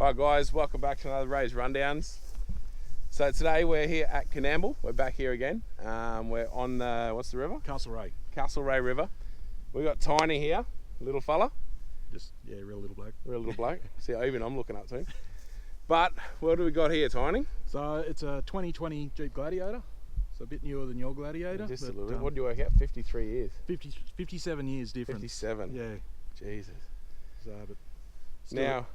Alright guys, welcome back to another Ray's Rundowns. So today we're here at Coonamble. We're back here again. We're on the, what's the river? Castlereagh River. We got Tiny here, little fella. Real little bloke. Real little bloke. See, even I'm looking up to him. But what do we got here, Tiny? So it's a 2020 Jeep Gladiator. It's a bit newer than your Gladiator. Just a little bit. What do you work out? 53 years? 57 years difference. 57? Yeah. Jesus. So, but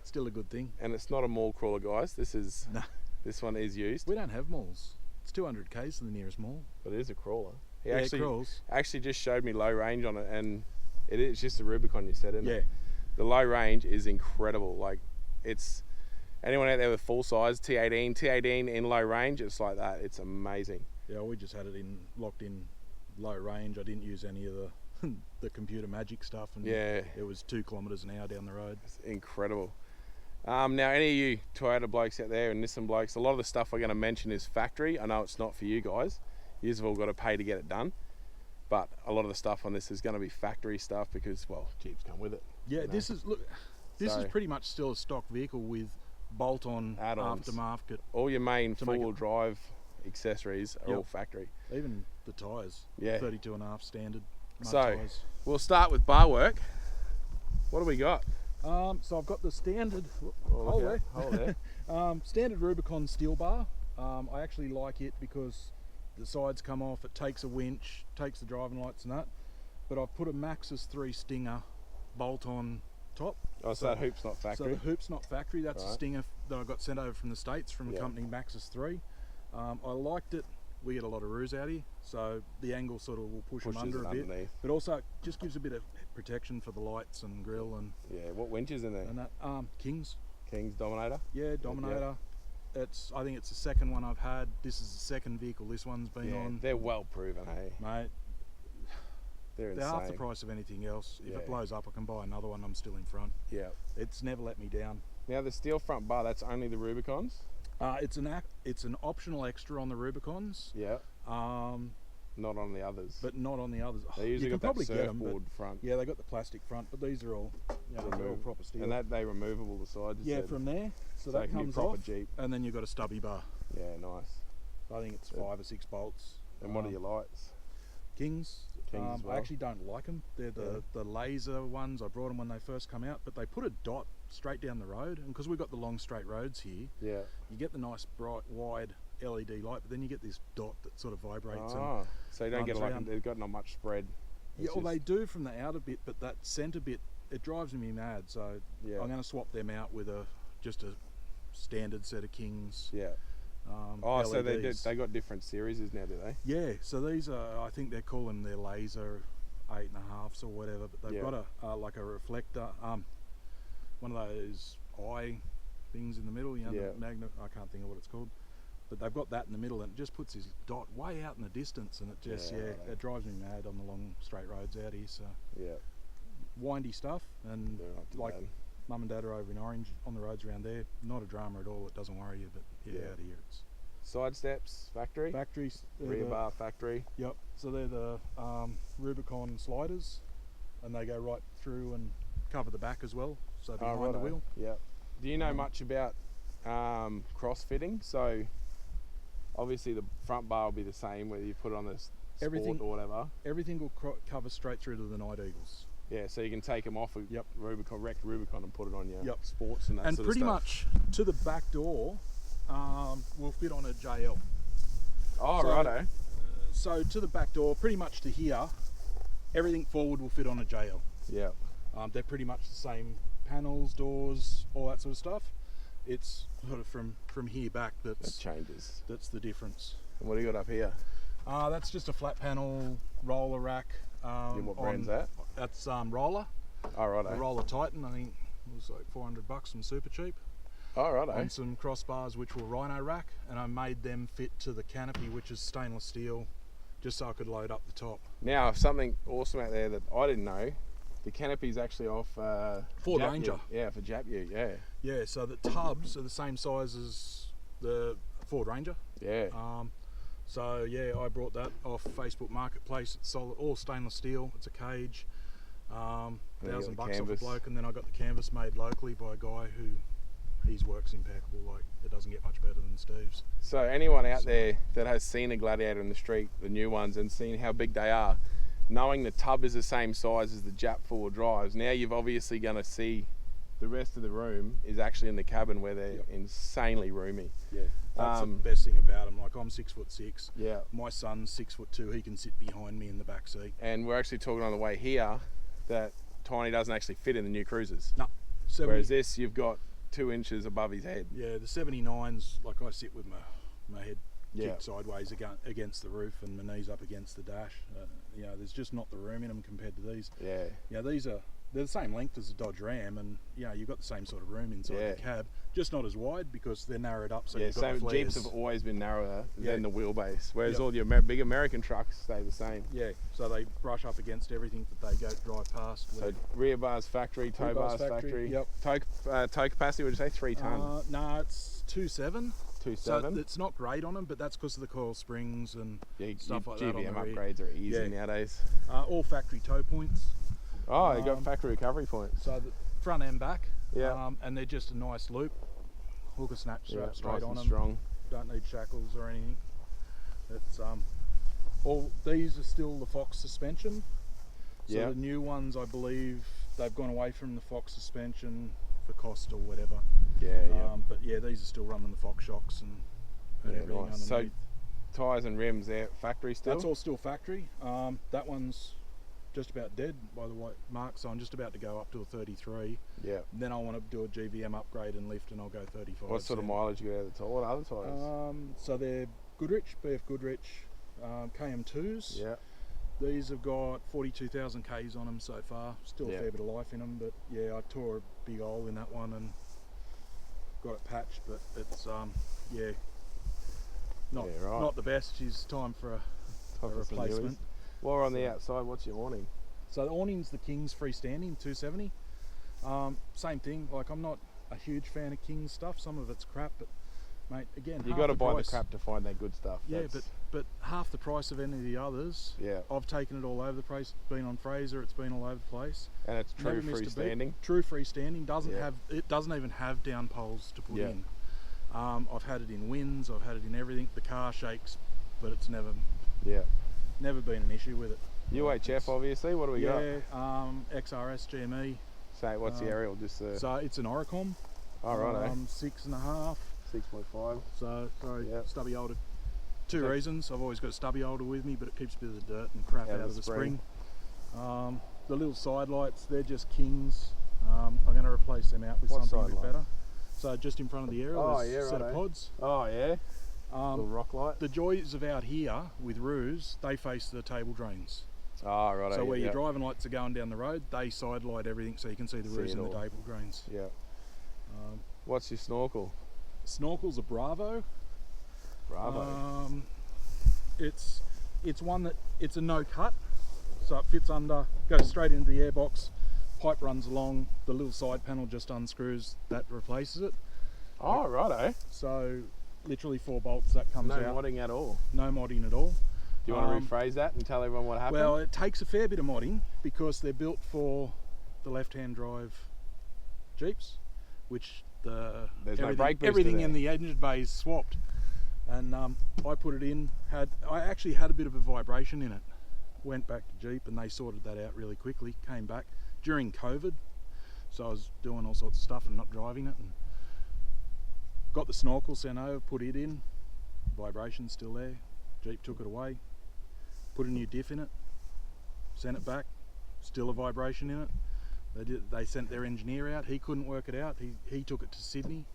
still a good thing. And it's not a mall crawler, guys. This one is used. We don't have malls. It's 200 k's to the nearest mall. But it is a crawler. It crawls. Actually just showed me low range on it, and it is just a Rubicon you said, isn't it? Yeah. The low range is incredible. Like, it's anyone out there with full size T18 in low range, it's like that. It's amazing. Yeah, we just had it locked in low range. I didn't use any of the computer magic stuff, and yeah, it was 2 kilometres an hour down the road. It's incredible. Now, any of you Toyota blokes out there and Nissan blokes, a lot of the stuff we're going to mention is factory. I know it's not for you guys. You've all got to pay to get it done. But a lot of the stuff on this is going to be factory stuff because, well, Jeeps come with it. Yeah, this is pretty much still a stock vehicle with bolt-on aftermarket. All your main four-wheel drive accessories are all factory. Even the tyres, 32.5 standard. So we'll start with bar work. What do we got? So I've got the standard standard Rubicon steel bar. I actually like it because the sides come off, it takes a winch, takes the driving lights and that. But I've put a Maxxis 3 Stinger bolt on top. Oh, so that hoop's not factory? So the hoop's not factory. That's a Stinger that I got sent over from the States from a company, Maxxis 3. I liked it. We get a lot of roos out here, so the angle sort of will push them under a bit. But also it just gives a bit of protection for the lights and grill and what winches in there? And that Kings Dominator. Yeah, Dominator. I think it's the second one I've had. This is the second vehicle this one's been on. They're well proven, hey mate. They're insane. Half the price of anything else. If it blows up, I can buy another one. I'm still in front. Yeah, it's never let me down. Now the steel front bar, that's only the Rubicons? It's an optional extra on the Rubicons. Yeah. Not on the others. But not on the others. They usually got that surfboard front. Yeah, they got the plastic front, but these are all, they're all proper steel. And they're removable, the sides. Yeah, from there. So that comes off. Jeep. And then you've got a stubby bar. Yeah, nice. I think it's 5 or 6 bolts. And what are your lights? Kings. As well. I actually don't like them. They're the laser ones. I brought them when they first come out, but they put a dot straight down the road, and because we've got the long straight roads here, you get the nice bright wide LED light, but then you get this dot that sort of vibrates. So you don't get they've got not much spread. Well, they do from the outer bit, but that centre bit, it drives me mad. So I'm going to swap them out with just a standard set of Kings. Yeah. LEDs. So they got different series now, do they? Yeah, so these are, I think they're calling their laser 8.5s or whatever, but they've got a like a reflector, one of those eye things in the middle, the magnet, I can't think of what it's called, but they've got that in the middle, and it just puts this dot way out in the distance, and it just it drives me mad on the long straight roads out here. So windy stuff, and like Mum and Dad are over in Orange on the roads around there. Not a drama at all. It doesn't worry you, but out here it's side steps factory. Rear bar factory. Yep. So they're the Rubicon sliders, and they go right through and cover the back as well. So behind the wheel. Yeah. Do you know much about cross fitting? So obviously the front bar will be the same whether you put it on the Sport or whatever. Everything will cover straight through to the Night Eagles. Yeah, so you can take them off a wrecked Rubicon and put it on your Sports and that sort of stuff. And pretty much to the back door will fit on a JL. Oh, righto. So to the back door, pretty much to here, everything forward will fit on a JL. Yeah. They're pretty much the same panels, doors, all that sort of stuff. It's sort of from here back that changes. That's the difference. And what do you got up here? That's just a flat panel roller rack. What brand's that? That's Roller. Oh, righto. A Roller Titan, I think it was like $400 from Super Cheap. Oh, righto. And some crossbars which were Rhino rack, and I made them fit to the canopy, which is stainless steel, just so I could load up the top. Now, something awesome out there that I didn't know, the canopy's actually off Ford Ranger. Yeah, for Jap U, Yeah, so the tubs are the same size as the Ford Ranger. Yeah. So yeah, I brought that off Facebook Marketplace. It's solid, all stainless steel. It's a cage. $1,000 off a bloke, and then I got the canvas made locally by a guy who his work's impeccable. Like, it doesn't get much better than Steve's. So anyone out there that has seen a Gladiator in the street, the new ones, and seen how big they are, knowing the tub is the same size as the Jap four-wheel drives, now you've obviously going to see the rest of the room is actually in the cabin, where they're insanely roomy. Yeah, that's the best thing about them. Like, I'm 6'6". Yeah. My son's 6'2". He can sit behind me in the back seat. And we're actually talking on the way here that Tiny doesn't actually fit in the new Cruisers. No. Whereas this, you've got 2 inches above his head. Yeah, the 79s, like, I sit with my head kicked sideways against the roof and my knees up against the dash. You know, there's just not the room in them compared to these. Yeah. Yeah, they're the same length as a Dodge Ram, and you know, you've got the same sort of room inside the cab, just not as wide because they're narrowed up. So you've got the flares. Jeeps have always been narrower than the wheelbase, whereas all your big American trucks stay the same. Yeah, so they brush up against everything that they drive past. So rear bars factory, tow bars factory. Yep. Tow capacity, would you say 3 ton? No, it's 2.7. 2.7. So it's not great on them, but that's because of the coil springs and stuff like that. GVM upgrades are easy nowadays. All factory tow points. Oh, you got factory recovery points. So the front and back. Yeah. And they're just a nice loop. Hook or snatch strap straight nice on and them. Strong. Don't need shackles or anything. It's all these are still the Fox suspension. So the new ones, I believe, they've gone away from the Fox suspension for cost or whatever. But yeah, these are still running the Fox shocks and everything underneath. So tyres and rims, they're factory still? That's all still factory. That one's just about dead by the way mark, so I'm just about to go up to a 33. Yeah. Then I want to do a GVM upgrade and lift, and I'll go 35. What sort of mileage you get out of the tyre? What other tyres? So they're Goodrich, BF Goodrich KM2s. Yeah. These have got 42,000 Ks on them so far. Still a fair bit of life in them, but yeah, I tore a big hole in that one and got it patched, but it's not the best. It's time for a replacement. While we're on the outside, what's your awning? So the awning's the King's freestanding 270. Same thing, like, I'm not a huge fan of King's stuff. Some of it's crap, but mate, again, you got to buy the crap to find that good stuff. Yeah, but half the price of any of the others. Yeah. I've taken it all over the place. Been on Fraser, it's been all over the place. And it's true freestanding. True freestanding. Doesn't even have down poles to put in. I've had it in winds. I've had it in everything. The car shakes, but it's never been an issue with it. UHF, obviously. What do we got? XRS GME. Say, what's the aerial? Just so it's an Oricom. Oh, right. 6.5. 6.5. So sorry, stubby holder. Two reasons. I've always got a stubby holder with me, but it keeps a bit of the dirt and crap out of the spring. The little side lights, they're just Kings. I'm going to replace them out with something a bit better. So just in front of the aerial, there's a set of pods. Oh yeah. Little rock light. The joys of out here with Ruse, they face the table drains. Oh, right. So where your driving lights are going down the road, they side light everything so you can see the Ruse and the table drains. Yeah. What's your snorkel? Snorkel's a Bravo. Bravo. It's one that it's a no cut, so it fits under, goes straight into the airbox. Pipe runs along, the little side panel just unscrews, that replaces it. Oh, righto. So literally 4 bolts, that comes out. No modding at all. No modding at all. Do you want to rephrase that and tell everyone what happened? Well, it takes a fair bit of modding because they're built for the left-hand drive Jeeps, which there's no brake booster everything there. in the engine bay is swapped. And I put it in, I actually had a bit of a vibration in it. Went back to Jeep and they sorted that out really quickly, came back during COVID. So I was doing all sorts of stuff and not driving it. And got the snorkel sent over, put it in, vibration's still there. Jeep took it away, put a new diff in it, sent it back, still a vibration in it. They sent their engineer out, he couldn't work it out, he took it to Sydney.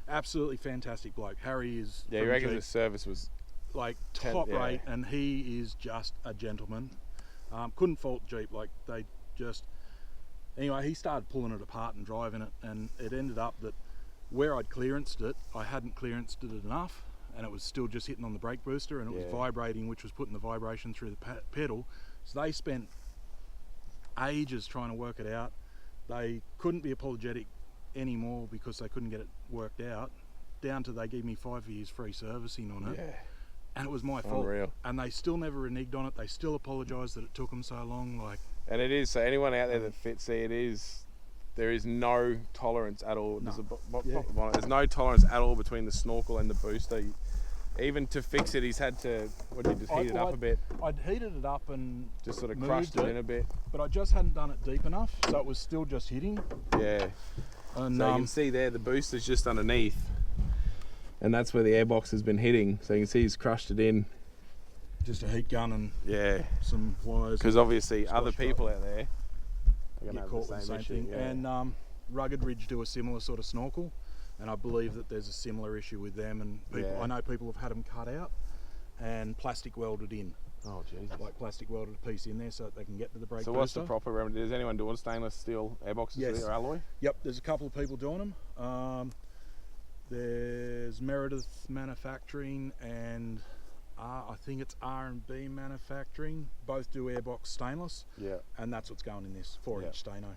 Absolutely fantastic bloke. Harry is he reckons the service was like top rate, and he is just a gentleman. Couldn't fault Jeep, like they just, anyway, he started pulling it apart and driving it, and it ended up that where I'd clearanced it, I hadn't clearanced it enough, and it was still just hitting on the brake booster, and it was vibrating, which was putting the vibration through the pedal. So they spent ages trying to work it out. They couldn't be apologetic anymore because they couldn't get it worked out, down to they gave me 5 years free servicing on it. And it was my fault. Unreal. And they still never reneged on it. They still apologised that it took them so long. And it is, so anyone out there that fits it is there is no tolerance at all. No. There's no tolerance at all between the snorkel and the booster. Even to fix it, he's had to, heat it up a bit? I'd heated it up and just sort of crushed it in a bit. But I just hadn't done it deep enough, so it was still just hitting. Yeah. And, so you can see there, the booster's just underneath. And that's where the airbox has been hitting. So you can see he's crushed it in. Just a heat gun and some pliers. Because obviously other people out there are going to have caught the same issue. thing. Yeah. And Rugged Ridge do a similar sort of snorkel. And I believe that there's a similar issue with them, and people, I know people have had them cut out and plastic welded in. Oh Jesus! Like plastic welded a piece in there so that they can get to the brake booster. So what's the proper remedy? Is anyone doing stainless steel airboxes or alloy? Yep, there's a couple of people doing them. There's Meredith Manufacturing and I think it's R&B Manufacturing. Both do airbox stainless. Yeah. And that's what's going in this 4-inch Stano.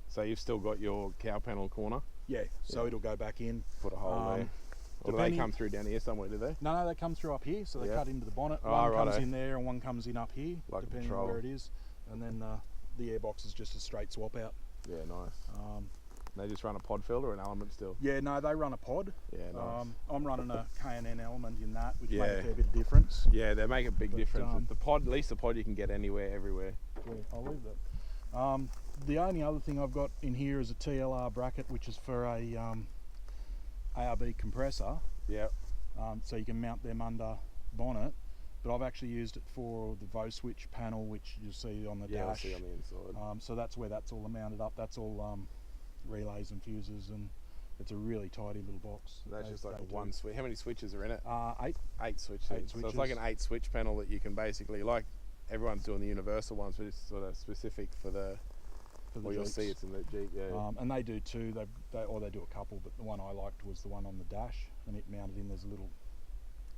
So you've still got your cow panel corner? Yeah, so it'll go back in. Put a hole there. Or do they come through down here somewhere, do they? No, they come through up here, so they cut into the bonnet. Oh, one comes in there and one comes in up here, like depending on where it is. And then the airbox is just a straight swap out. Yeah, nice. They just run a pod filter or an element still? Yeah, no, they run a pod. Yeah, nice. I'm running a K&N element in that, which makes a fair bit of difference. Yeah, they make a big difference. The pod, at least the pod you can get anywhere, everywhere. Yeah, I'll leave that. The only other thing I've got in here is a TLR bracket, which is for a ARB compressor. Yeah. So you can mount them under bonnet. But I've actually used it for the VO switch panel, which you see on the dash. Yeah, I see on the inside. So that's where that's all mounted up. That's all relays and fuses, and it's a really tidy little box. That's just like a one switch. How many switches are in it? 8. 8 switches. So it's like an 8 switch panel that you can basically, like everyone's doing the universal ones, but it's sort of specific for the. Well, you'll see it's in the Jeep, and they do too. They do a couple, but the one I liked was the one on the dash, and it mounted in. There's a little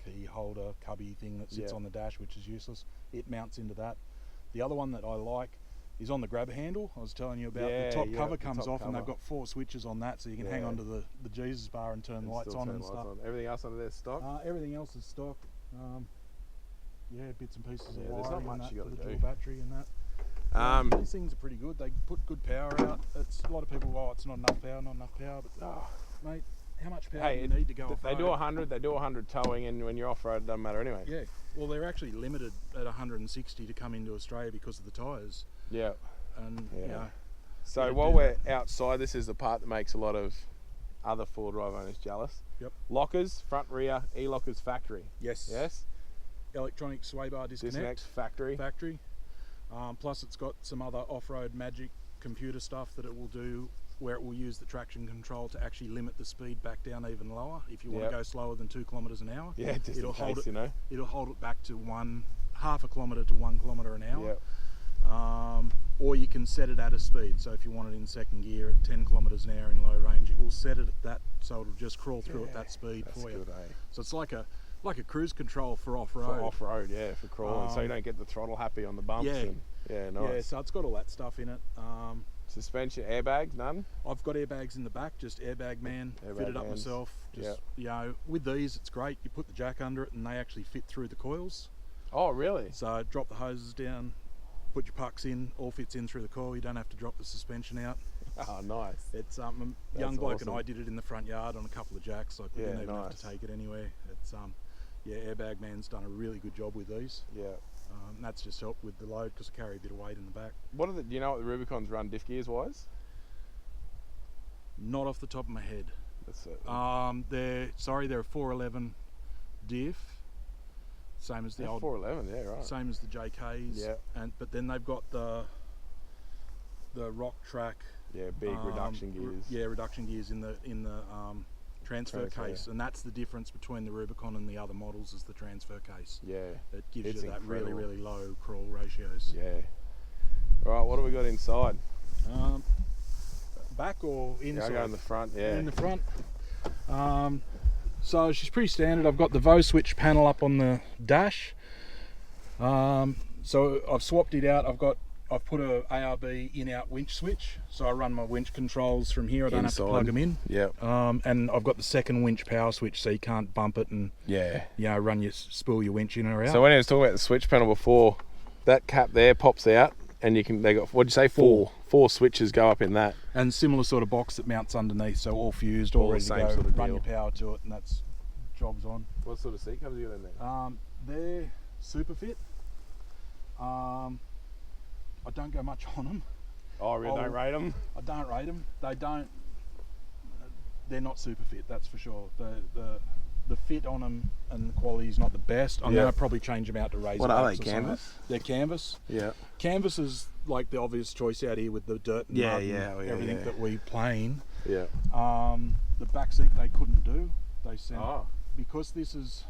key holder cubby thing that sits on the dash, which is useless. It mounts into that. The other one that I like is on the grab handle. I was telling you about the top cover comes off, and they've got 4 switches on that, so you can hang onto the Jesus bar and turn lights on and stuff. Everything else under there is stock? Everything else is stock. Bits and pieces of there's not much you got to do. Dual battery and that. These things are pretty good. They put good power out. It's a lot of people. Oh, it's not enough power. But mate, how much power do you need to go off-road? They do 100. They do 100 towing, and when you're off-road, it doesn't matter anyway. Yeah. Well, they're actually limited at 160 to come into Australia because of the tyres. Yeah. And so while we're outside, this is the part that makes a lot of other 4-drive owners jealous. Yep. Lockers, front, rear, e-lockers factory. Yes. Yes. Electronic sway bar disconnect. Factory. Plus it's got some other off-road magic computer stuff that it will do, where it will use the traction control to actually limit the speed back down even lower if you want to go slower than 2 kilometres an hour. Yeah, just it'll in case, it'll hold it back to half a kilometre to 1 kilometre an hour. Yep. Or you can set it at a speed, so if you want it in second gear at 10 kilometres an hour in low range, it will set it at that, so it'll just crawl through at that speed for you. Good, So it's like a cruise control for off-road. For off-road, for crawling, so you don't get the throttle happy on the bumps. Nice. Yeah, so it's got all that stuff in it. Suspension, airbags, none? I've got airbags in the back, just Airbag Man, fitted up myself. Just with these, it's great. You put the jack under it, and they actually fit through the coils. Oh, really? So drop the hoses down, put your pucks in, all fits in through the coil. You don't have to drop the suspension out. Oh, nice. It's a young bloke and I did it in the front yard on a couple of jacks. Like we didn't even have to take it anywhere. It's Airbag Man's done a really good job with these. Yeah. And that's just helped with the load because I carry a bit of weight in the back. Do you know what the Rubicons run diff gears wise? Not off the top of my head. That's it. They're a 411 diff, same as the old 411. Right. Same as the JKs. Yeah. But then they've got the Rock Track. Yeah, big reduction gears. Yeah, reduction gears in the transfer case, and that's the difference between the Rubicon and the other models is the transfer case. Yeah, it gives you that really low crawl ratios. Yeah. All right, what do we got inside? Back or inside? I go in the front. Yeah. In the front. So she's pretty standard. I've got the VO switch panel up on the dash. So I've swapped it out. I've put a ARB in-out winch switch, so I run my winch controls from here. I don't have to plug them in. Yeah. And I've got the second winch power switch, so you can't bump it and spool your winch in or out. So when I was talking about the switch panel before, that cap there pops out, And they got, what'd you say, four switches go up in that. And similar sort of box that mounts underneath, so all fused, all ready to go. Sort of run deal. your power to it, and that's jobs on. What sort of seat covers you got in there? They're super fit. I don't go much on them. Oh, really? Don't rate them? I don't rate them. They're not super fit, that's for sure. The fit on them and the quality is not the best. I'm going to probably change them out to razor. What are they, canvas? They're canvas. Yeah. Canvas is like the obvious choice out here with the dirt and mud and everything that we play in. Yeah. The back seat they couldn't do. They sent because this is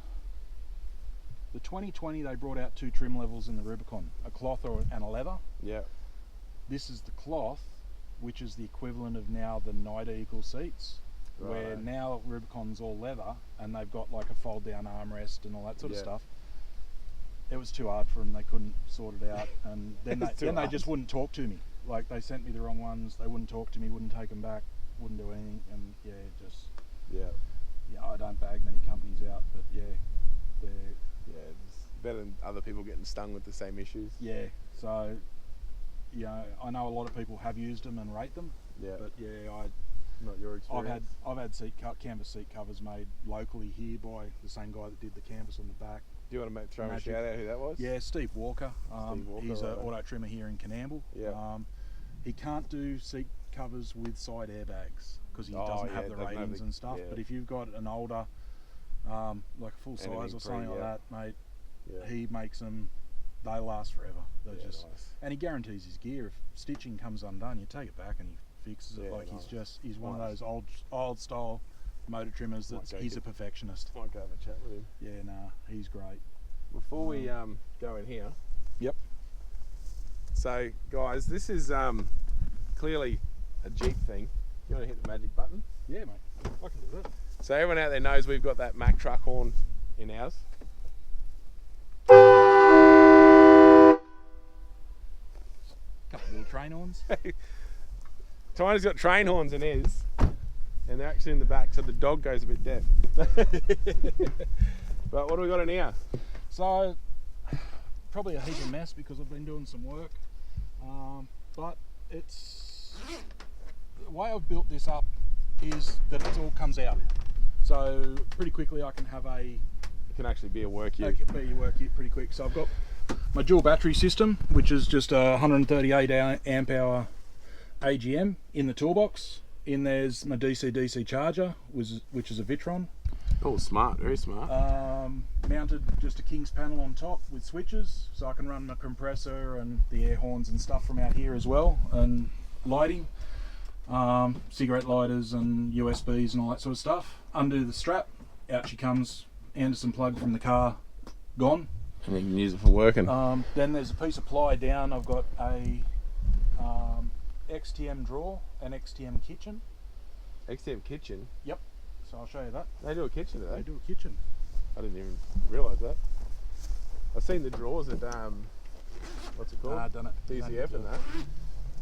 the 2020. They brought out 2 trim levels in the Rubicon, a cloth and a leather. Yeah. This is the cloth, which is the equivalent of now the Night Eagle seats. Right. Where now Rubicon's all leather and they've got like a fold down armrest and all that sort of stuff. It was too hard for them, they couldn't sort it out, and then they just wouldn't talk to me. Like they sent me the wrong ones, they wouldn't talk to me, wouldn't take them back, wouldn't do anything, and I don't bag many companies out, but it's better than other people getting stung with the same issues. Yeah, so I know a lot of people have used them and rate them. Yeah. But not your experience. I've had canvas seat covers made locally here by the same guy that did the canvas on the back. Do you want to throw a shout out who that was? Yeah, Steve Walker. He's an auto trimmer here in Canamble. Yeah. He can't do seat covers with side airbags because he doesn't have the ratings and stuff. But if you've got an older, like a full size or something like that, mate, he makes them. They last forever. They're nice. And he guarantees his gear. If stitching comes undone, you take it back and he fixes it. He's one of those old style motor trimmers he's a perfectionist. Might go have a chat with him. Yeah, he's great. Before we go in here. Yep. So guys, this is clearly a Jeep thing. You want to hit the magic button? Yeah, mate. I can do that. So everyone out there knows we've got that Mack truck horn in ours. Couple little train horns. Tiny's got train horns in his, and they're actually in the back, so the dog goes a bit deaf. But what do we got in here? So, probably a heap of mess because I've been doing some work, but it's the way I've built this up is that it all comes out. So pretty quickly I can have it can actually be a work ute. It can be a work ute pretty quick. So I've got my dual battery system, which is just a 138 amp hour AGM in the toolbox. In there's my DC charger, which is a Vitron. Oh, smart, very smart. Mounted just a King's panel on top with switches, so I can run my compressor and the air horns and stuff from out here as well, and lighting, cigarette lighters and USBs and all that sort of stuff. Undo the strap, out she comes, Anderson plug from the car, gone. And you can use it for working. Then there's a piece of ply down. I've got a XTM drawer, an XTM kitchen. XTM kitchen? Yep. So I'll show you that. They do a kitchen, do they? They do a kitchen. I didn't even realise that. I've seen the drawers at what's it called? Done it. DCF and that.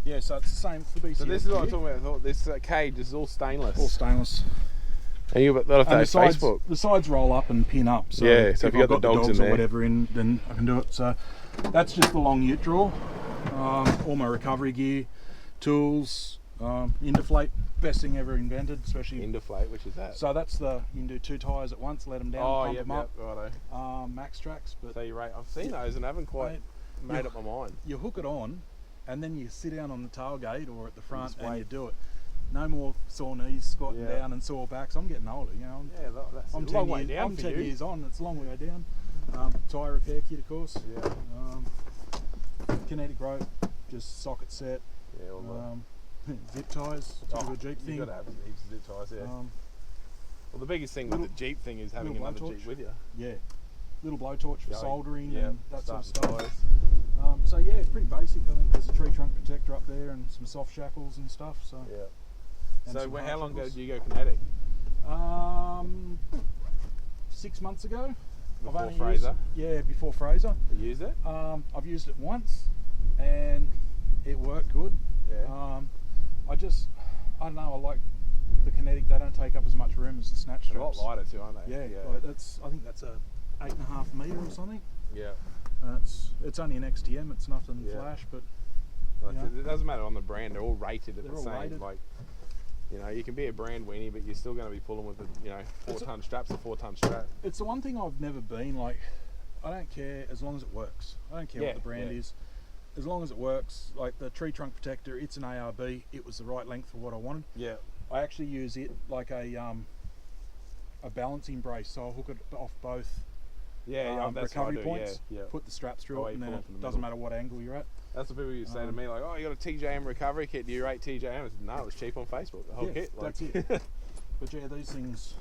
Yeah, so it's the same for BCF. So this is what I'm talking about. I thought this cage is all stainless. All stainless. And you've got those Facebook. The sides roll up and pin up. So yeah, so if you've got the dogs in there or whatever in, then I can do it. So that's just the long ute drawer. All my recovery gear, tools, Indiflate, best thing ever invented, especially Indiflate, which is that? So that's you can do 2 tyres at once, let them down, pump them up. Righto. Max tracks. But so you rate? I've seen those and I haven't quite made up my mind. You hook it on, and then you sit down on the tailgate or at the front and you do it. No more sore knees, squatting down and sore backs. I'm getting older, you know. That's I'm a long way down. I'm 10 years on. It's a long way down. Tyre repair kit, of course. Yeah. Kinetic rope, just socket set. Yeah. All zip ties. It's a Jeep thing. You've got to have heaps of zip ties. Yeah. Well, the biggest thing with the Jeep thing is having another Jeep with you. Yeah. Little blowtorch for soldering and that sort of stuff. Fires. So yeah, it's pretty basic. I think there's a tree trunk protector up there and some soft shackles and stuff. So yeah. So how long ago did you go kinetic? 6 months ago. Before Fraser? Before Fraser. You used it? I've used it once and it worked good. Yeah. I don't know, I like the kinetic. They don't take up as much room as the snatch straps. A lot lighter too, aren't they? Yeah. Like I think that's a 8.5 metre or something. Yeah. It's only an XTM, it's nothing flash, but Like, it doesn't matter on the brand; they're all rated at the same. Rated. Like, you know, you can be a brand weenie, but you're still going to be pulling with the 4-ton straps, a 4-ton strap. It's the one thing I've never been like. I don't care as long as it works. I don't care what the brand is, as long as it works. Like the tree trunk protector, it's an ARB. It was the right length for what I wanted. Yeah. I actually use it like a balancing brace, so I'll hook it off both that's recovery what I do. points. Yeah. Put the straps through it, and then it doesn't middle. matter what angle you're at. That's what people used to say to me, like, "Oh, you got a TJM recovery kit? Do you rate TJM?" I said, "No, it was cheap on Facebook. The whole kit." Like, that's it. But yeah, these things,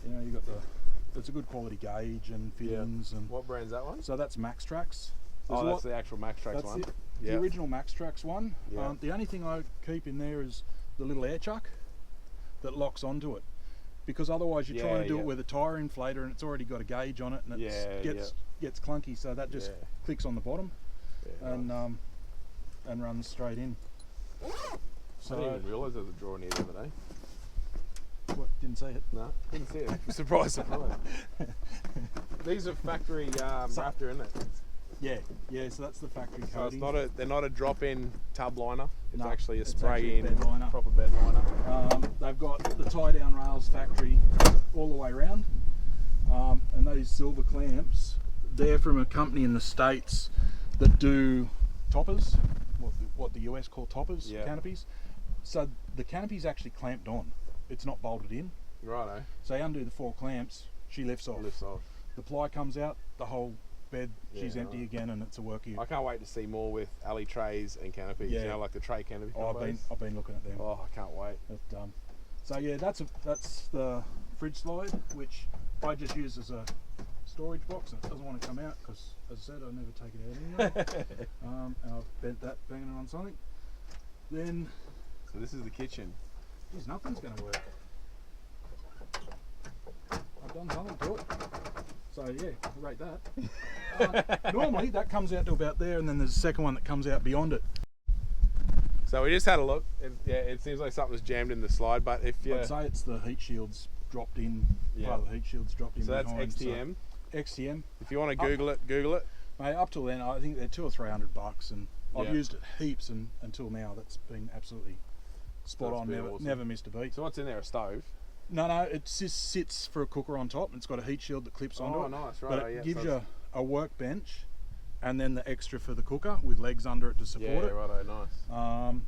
you know, you got it's a good quality gauge and fittings. And what brand's that one? so that's Max Trax. That's the actual Max Trax one. That's the original Max Trax one. Yeah. The only thing I keep in there is the little air chuck that locks onto it, because otherwise you're trying to do it with a tyre inflator and it's already got a gauge on it, and it gets clunky. So that just clicks on the bottom and runs straight in. So I didn't even realise there was a drawer near the other day. What? Didn't see it? No, didn't see it. Surprise. These are factory Raptor, isn't it? Yeah. So that's the factory coating. So they're not a drop-in tub liner. It's actually a it's spray-in bed liner. Proper bed liner. They've got the tie-down rails factory all the way around, and those silver clamps, they're from a company in the States that do toppers, what the US call toppers, canopies. So the canopy's actually clamped on. It's not bolted in. Righto. So you undo the 4 clamps, she lifts off. The ply comes out, the whole bed, she's empty again, and it's a worky. I can't wait to see more with alley trays and canopies. You know, like the tray canopy. I've been looking at them. Oh, I can't wait. But, so yeah, that's the fridge slide, which I just use as a storage box. It doesn't want to come out because, as I said, I never take it out anyway. And I've bent that, banging it on something. Then. So this is the kitchen. Geez, nothing's going to work. I've done something to it. So yeah, I rate that. Normally that comes out to about there, and then there's a second one that comes out beyond it. So we just had a look. It seems like something was jammed in the slide, but if you... I'd say it's the heat shields dropped in. Part of the heat shields dropped in. So that's behind, XTM. So XTM. If you want to Google it, Google it. Mate, up till then, I think they're $200 or $300, and I've used it heaps, and until now, that's been absolutely spot on. Never missed a beat. So what's in there? A stove? No, it just sits for a cooker on top, and it's got a heat shield that clips onto it. Oh, nice, right. But it gives you a workbench, and then the extra for the cooker with legs under it to support it. Yeah, righto, nice.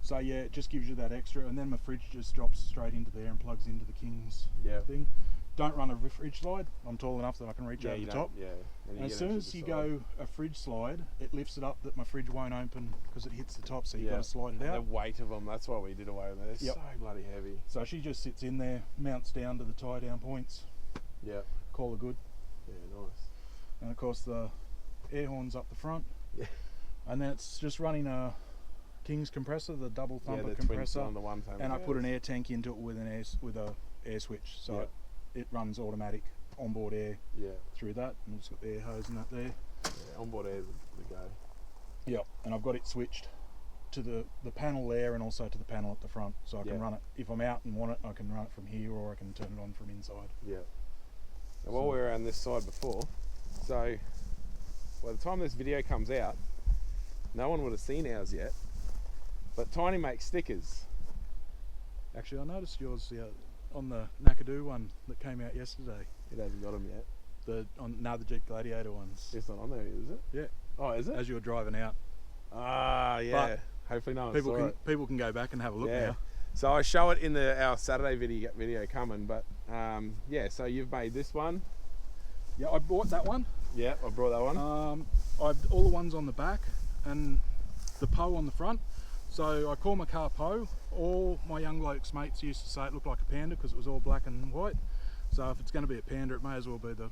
So yeah, it just gives you that extra, and then my fridge just drops straight into there and plugs into the King's thing. Don't run a fridge slide. I'm tall enough that I can reach over the top. Yeah. And as soon as you go a fridge slide, it lifts it up that my fridge won't open because it hits the top, so you've got to slide it out. The weight of them, that's why we did away with it. They're so bloody heavy. So she just sits in there, mounts down to the tie down points. Yeah. Call her good. Yeah, nice. And of course the air horn's up the front. Yeah. And then it's just running a King's compressor, the double thumper compressor. On the one and I put an air tank into it with a air switch. So it runs automatic onboard air through that, and it's got the air hose and that there. Yeah, onboard air is the go. Yeah, and I've got it switched to the panel there, and also to the panel at the front, so I can run it if I'm out and want it. I can run it from here, or I can turn it on from inside. Yeah. And while we were on this side before, so by the time this video comes out, no one would have seen ours yet, but Tiny makes stickers. Actually, I noticed yours on the Nakadu one that came out yesterday. It hasn't got them yet. The Jeep Gladiator ones. It's not on there, is it? Yeah. Oh, is it? As you were driving out. Ah, yeah. But hopefully no one saw it. People can go back and have a look now. So I show it in our Saturday video coming, but so you've made this one. Yeah, I bought that one. Yeah, I brought that one. I've all the ones on the back and the Poe on the front. So I call my car Poe. All my young blokes mates used to say it looked like a Panda because it was all black and white. So if it's going to be a Panda, it may as well be the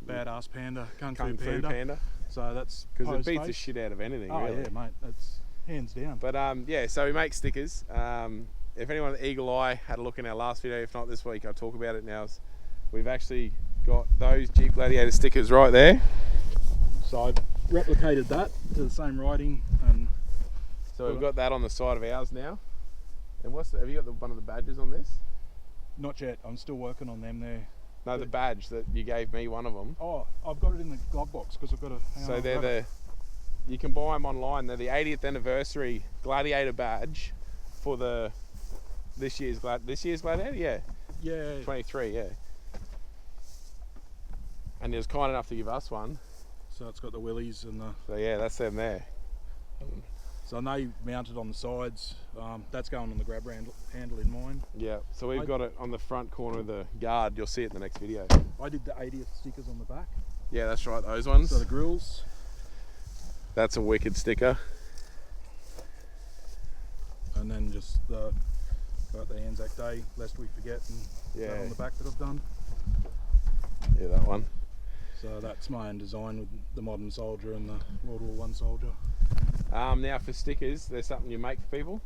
badass Panda, Kung Fu Panda. So that's because it beats the shit out of anything. Oh really. Yeah, mate, that's hands down. But so we make stickers. If anyone with Eagle Eye had a look in our last video, if not this week, I'll talk about it now. We've actually got those Jeep Gladiator stickers right there. So I've replicated that to the same writing, and so we've got that on the side of ours now. And have you got one of the badges on this? Not yet. I'm still working on them there. No, the badge that you gave me, one of them. Oh, I've got it in the glove box because I've got a. So they're you can buy them online. They're the 80th anniversary Gladiator badge for this year's Gladiator. Yeah. 23. Yeah. And he was kind enough to give us one. So it's got the willies and the. So yeah, that's them there. So I know you mounted on the sides. That's going on the grab handle in mine. Yeah. So we've got it on the front corner of the guard. You'll see it in the next video. I did the 80th stickers on the back. Yeah, that's right. Those ones. So the grills. That's a wicked sticker. And then just got the Anzac Day, lest we forget, and that on the back that I've done. Yeah, that one. So that's my own design with the modern soldier and the World War I soldier. Now for stickers, there's something you make for people?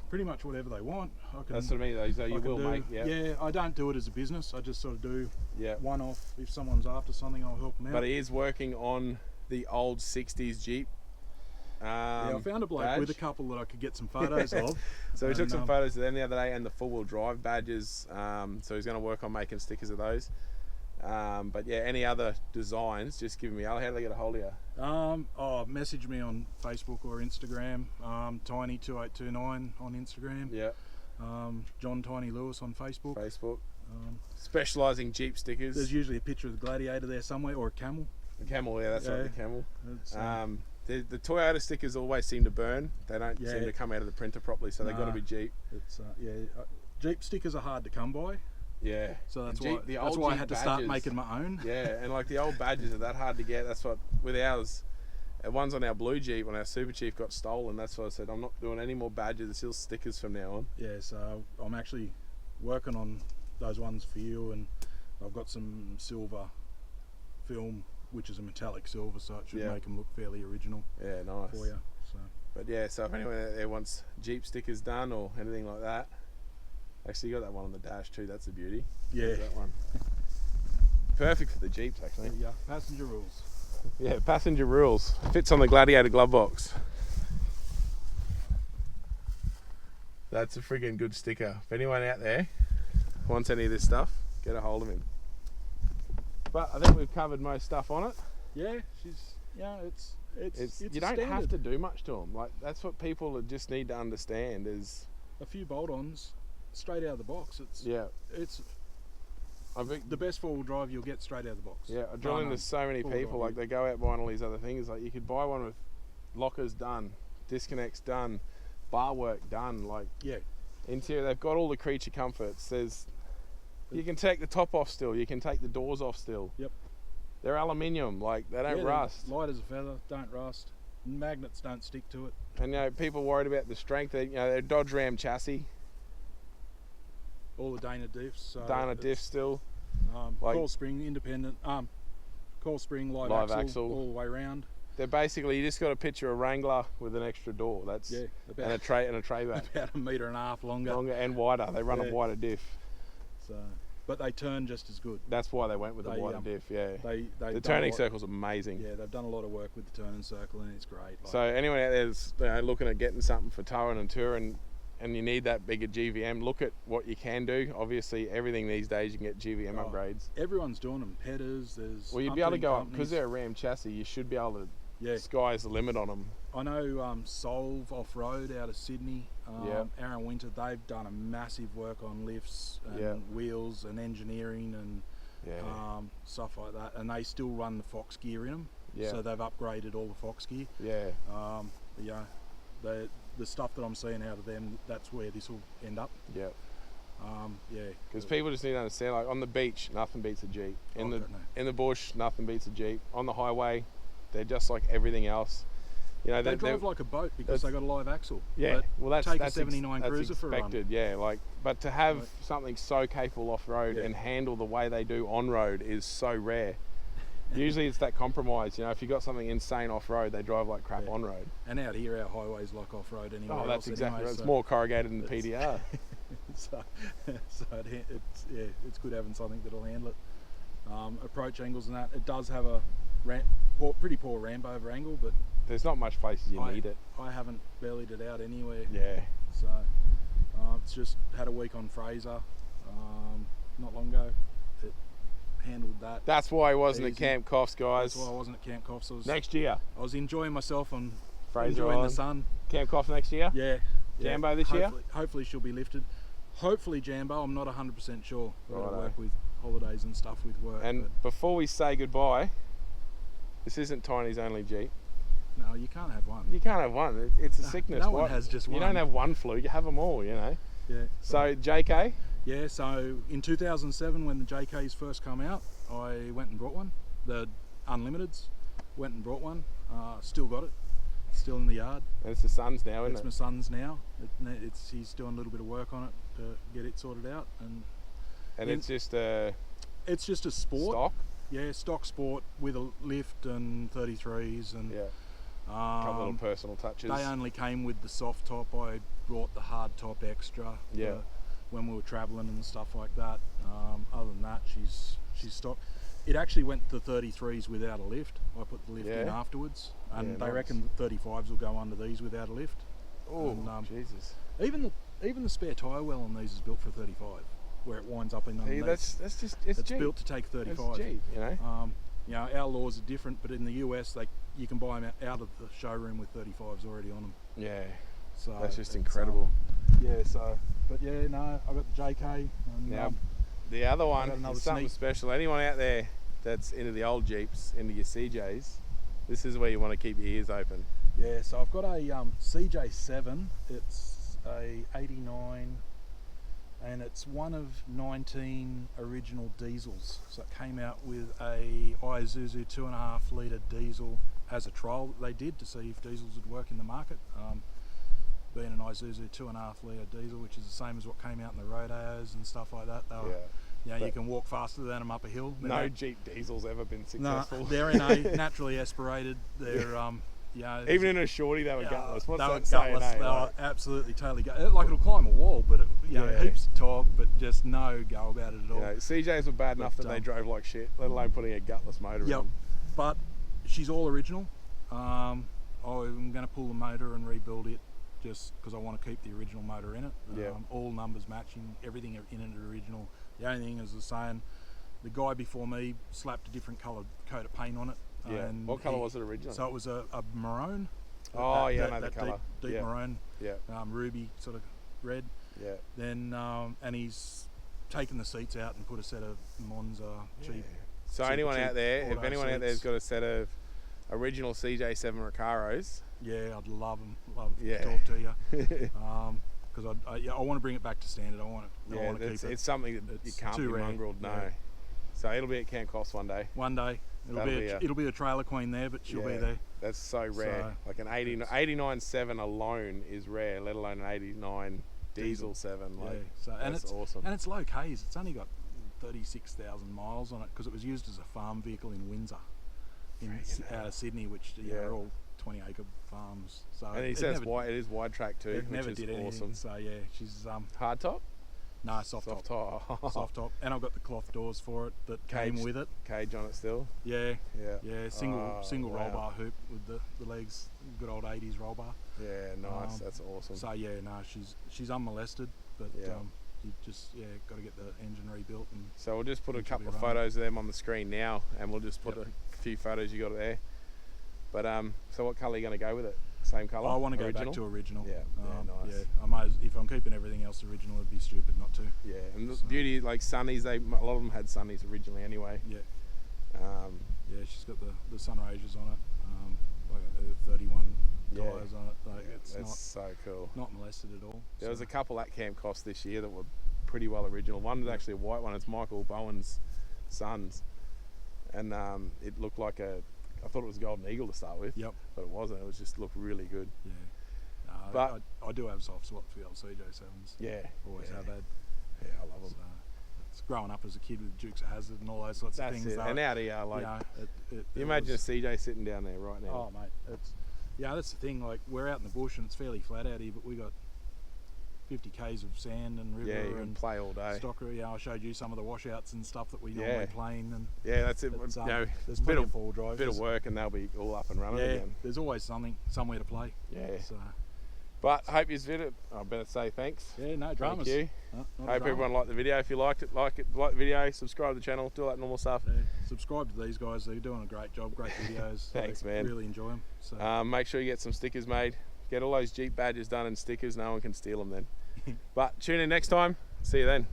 Pretty much whatever they want. That's what I mean, though. You will make, Yeah, I don't do it as a business. I just sort of do Yeah. one off. If someone's after something, I'll help them out. But he is working on the old 60s Jeep. Yeah, I found a bloke badge with a couple that I could get some photos of. So we took some photos of them the other day, and the four-wheel drive badges. So he's going to work on making stickers of those. But yeah, any other designs, just give me. How do they get a hold of you? Message me on Facebook or Instagram. Tiny2829 on Instagram. Yeah. John Tiny Lewis on Facebook. Specialising Jeep stickers. There's usually a picture of the Gladiator there somewhere, or a camel. The camel, yeah, that's right, the camel. The Toyota stickers always seem to burn. They don't seem to come out of the printer properly, so they've got to be Jeep. Jeep stickers are hard to come by. Yeah. So that's why I had to start making my own. Yeah, and like the old badges are that hard to get. That's what, with ours, ones on our blue Jeep when our Super Chief got stolen, that's why I said I'm not doing any more badges, it's still stickers from now on. Yeah, so I'm actually working on those ones for you, and I've got some silver film, which is a metallic silver, so it should make them look fairly original. Yeah, nice. For you. So. But yeah, so if anyone out there wants Jeep stickers done or anything like that, actually you got that one on the dash too, that's a beauty. Yeah. That one. Perfect for the Jeeps actually. Yeah, passenger rules. Yeah, passenger rules. Fits on the Gladiator glove box. That's a friggin' good sticker. If anyone out there wants any of this stuff, get a hold of him. But I think we've covered most stuff on it. Yeah, it's you don't have to do much to them. Like that's what people just need to understand is a few bolt-ons straight out of the box. It's the best four-wheel drive you'll get straight out of the box. Yeah, I drill into so many people. Like they go out buying all these other things. Like you could buy one with lockers done, disconnects done, bar work done. Like interior, they've got all the creature comforts. You can take the top off still. You can take the doors off still. Yep. They're aluminium, like they don't rust. Light as a feather, don't rust. Magnets don't stick to it. And people worried about the strength. They're Dodge Ram chassis. All the Dana diffs. Dana diffs still. Coil spring independent. Coil spring live axle all the way around. They're basically, you just got to picture a Wrangler with an extra door. That's and a tray back. About 1.5 meters longer and wider. They run a wider diff. So, but they turn just as good. That's why they went with the wider diff. Yeah. The turning circle's amazing. Yeah, they've done a lot of work with the turning circle, and it's great. So anyone out there that's looking at getting something for towing and touring, and you need that bigger GVM, look at what you can do. Obviously, everything these days you can get GVM upgrades. Everyone's doing them. Petters, Well, you'd be able to go up because they're a Ram chassis. You should be able to. Yeah. Sky's the limit on them. I know Solve Off-Road out of Sydney, Aaron Winter, they've done a massive work on lifts and wheels and engineering and stuff like that, and they still run the Fox gear in them. So they've upgraded all the Fox gear. The stuff that I'm seeing out of them, that's where this will end up. Because people just need to understand, like on the beach, nothing beats a Jeep. In the bush, nothing beats a Jeep. On the highway, they're just like everything else. They drive like a boat because they got a live axle. Yeah, that's a 79 Cruiser for a run. Yeah, but to have something so capable off road and handle the way they do on road is so rare. Usually it's that compromise. If you got something insane off road, they drive like crap on road. And out here, our highways like off road anyway. Oh, that's exactly right. It's more corrugated than the PDR. so it's good having something that'll handle it. Approach angles and that. It does have a pretty poor ramp over angle, but there's not much places you need it. I haven't bellied it out anywhere. Yeah. So it's just had a week on Fraser not long ago. It handled that. That's why he wasn't easy. at Camp Coffs, guys. That's why I wasn't at Camp Coffs. Next year. I was enjoying myself and Fraser enjoying Island. the sun. Camp Coffs next year? Yeah. Jambo this year? Hopefully she'll be lifted. Hopefully Jambo, I'm not 100% sure. We've got to work with holidays and stuff with work. And before we say goodbye, this isn't Tiny's only Jeep. No, you can't have one. You can't have one. It's a sickness. No one has just one. You don't have one fluke. You have them all, you know. Yeah. So JK? Yeah, so in 2007 when the JKs first come out, I went and brought one. The Unlimiteds. Went and brought one. Still got it. Still in the yard. And it's the son's now, isn't it? It's my son's now. He's doing a little bit of work on it to get it sorted out. And it's just a... It's just a sport. Stock? Yeah, stock sport with a lift and 33s and... Yeah. A couple little personal touches. They only came with the soft top. I brought the hard top extra. Yeah. When we were travelling and stuff like that. Other than that, she's stock. It actually went to 33s without a lift. I put the lift in afterwards, and they reckon the 35s will go under these without a lift. Oh, Jesus! Even the spare tyre well on these is built for 35, where it winds up in underneath. That's just it's Jeep. Built to take 35. It's Jeep, you know. You know, our laws are different, but in the US, you can buy them out of the showroom with 35s already on them. Yeah. So that's just incredible. But yeah, no, I got the JK. And, now, the other one is something special. Anyone out there that's into the old Jeeps, into your CJs, this is where you want to keep your ears open. Yeah, so I've got a CJ7. It's a 89, and it's one of 19 original diesels. So it came out with a Isuzu 2.5 litre diesel as a trial that they did to see if diesels would work in the market. Being an Isuzu 2.5 litre diesel, which is the same as what came out in the Rodeos and stuff like that. You can walk faster than them up a hill. No Jeep diesel's ever been successful. No, they're naturally aspirated. They're even in a shorty they were gutless. What's they that were saying? Gutless. They were absolutely totally gutless. Like it'll climb a wall, but heaps of torque, but just no go about it at all. CJs were bad enough that they drove like shit, let alone putting a gutless motor in them. But she's all original. I'm going to pull the motor and rebuild it just because I want to keep the original motor in it. All numbers matching, everything in it original. The only thing is saying the guy before me slapped a different coloured coat of paint on it. Yeah. And what colour was it originally? So it was a maroon. Oh, I know the colour. Deep maroon. Yeah. Ruby sort of red. Yeah. Then and he's taken the seats out and put a set of Monza cheap. So anyone out there, if anyone out there's got a set of original CJ7 Recaros, I'd love to talk to you. Because I want to bring it back to standard. I want to keep it. It's something that you can't be mongreled. No. Yeah. So it'll be at Camp Coffs one day. One day. It'll be a trailer queen there, but she'll be there. That's so rare. Like an 89.7 alone is rare, let alone an 89 diesel 7. That's awesome. And it's low Ks. It's only got 36,000 miles on it because it was used as a farm vehicle in Windsor, out of Sydney, which are all 20-acre farms. So and he says it is wide track too, which is awesome. So she's hard top. No, soft top. Soft top. And I've got the cloth doors for it that came with it. Cage on it still? Yeah. Single roll bar hoop with the legs. Good old 80s roll bar. Yeah, nice. That's awesome. So she's unmolested, but you just got to get the engine rebuilt. And so we'll just put a couple of photos of them on the screen now, and we'll just put a few photos you got there. But so what colour are you going to go with it? Same colour? I want to go back to original. Nice. Yeah, if I'm keeping everything else original, it'd be stupid not to. Yeah, and the beauty, like Sunnies, a lot of them had Sunnies originally anyway. Yeah. She's got the sun rays on it, like 31 tyres on it. That's so cool. Not molested at all. There was a couple at Camp Coffs this year that were pretty well original. One was actually a white one. It's Michael Bowen's son's, and it looked like I thought it was a Golden Eagle to start with. Yep. But it wasn't. It was just looked really good. Yeah. But I do have a soft spot for the old CJ7s. Yeah. Always have had. Yeah, I love them. So, it's growing up as a kid with Dukes of Hazzard and all those sorts of things. And out here, you imagine a CJ sitting down there right now. Oh, mate. That's the thing. Like, we're out in the bush and it's fairly flat out here, but we got 50 k's of sand and river. Yeah, you can play all day. Stocker, I showed you some of the washouts and stuff that we normally play in. And that's it. There's plenty of four drive. Bit of work and they'll be all up and running again. There's always somewhere to play. Yeah. So. But hope you did it. I better say thanks. Yeah, no dramas. Thank you. Not Hope everyone liked the video. If you liked it, like the video, subscribe to the channel, do all that normal stuff. Yeah, subscribe to these guys. They're doing a great job. Great videos. Thanks, man. Really enjoy them. So. Make sure you get some stickers made. Get all those Jeep badges done and stickers. No one can steal them then. But tune in next time. See you then.